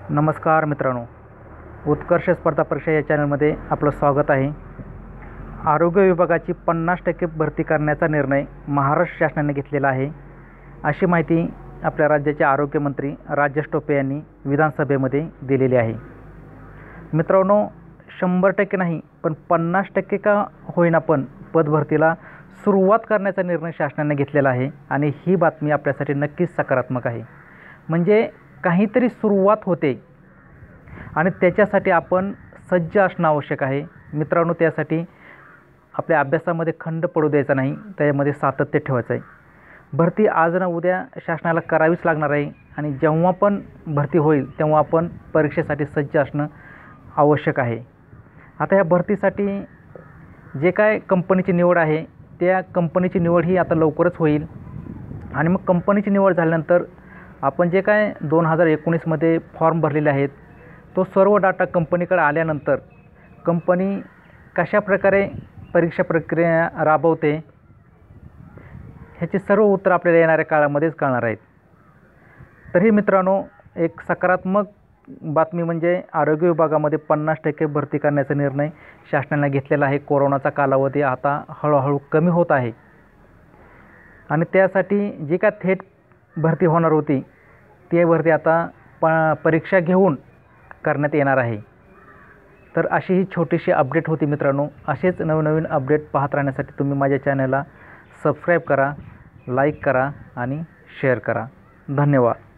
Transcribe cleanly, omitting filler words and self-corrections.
नमस्कार मित्रांनो, उत्कर्ष स्पर्धा परीक्षा या चॅनलमध्ये आपलं स्वागत आहे. आरोग्य विभागाची 50% भरती करण्याचा निर्णय महाराष्ट्र शासनाने घेतलेला आहे, अशी माहिती आपल्या राज्याचे आरोग्यमंत्री राजेश टोपे यांनी विधानसभेमध्ये दिलेली आहे. मित्रांनो, 100% नाही पण 50% का होईना पण पदभरतीला सुरुवात करण्याचा निर्णय शासनाने घेतलेला आहे आणि ही बातमी आपल्यासाठी नक्कीच सकारात्मक आहे. म्हणजे काहीतरी सुरुवात होते आणि त्याच्यासाठी आपण सज्ज असणं आवश्यक आहे. मित्रांनो, त्यासाठी आपल्या अभ्यासामध्ये खंड पडू द्यायचा नाही, त्यामध्ये सातत्य ठेवायचं आहे. भरती आज ना उद्या शासनाला करावीच लागणार आहे आणि जेव्हा पण भरती होईल तेव्हा आपण परीक्षेसाठी सज्ज असणं आवश्यक आहे. आता या भरतीसाठी जे काय कंपनीची निवड आहे त्या कंपनीची निवड ही आता लवकरच होईल आणि मग कंपनीची निवड झाल्यानंतर आपण जे काय 2019मध्ये फॉर्म भरलेले आहेत तो सर्व डाटा कंपनीकडे आल्यानंतर कंपनी कशाप्रकारे परीक्षा प्रक्रिया राबवते ह्याची सर्व उत्तर आपल्याला येणाऱ्या काळामध्येच कळणार आहेत. तरी मित्रांनो, एक सकारात्मक बातमी म्हणजे आरोग्य विभागामध्ये 50% भरती करण्याचा निर्णय शासनाने घेतलेला आहे. कोरोनाचा कालावधी आता हळूहळू कमी होत आहे आणि त्यासाठी जी काय थेट भरती होणार होती ती भरती आता परीक्षा घेऊन करण्यात येणार आहे. तर अशी ही छोटीशी अपडेट होती मित्रांनो. असेच नवनवीन अपडेट पाहत राहण्यासाठी तुम्ही माझ्या चॅनलला सबस्क्राईब करा, लाईक करा आणि शेअर करा. धन्यवाद.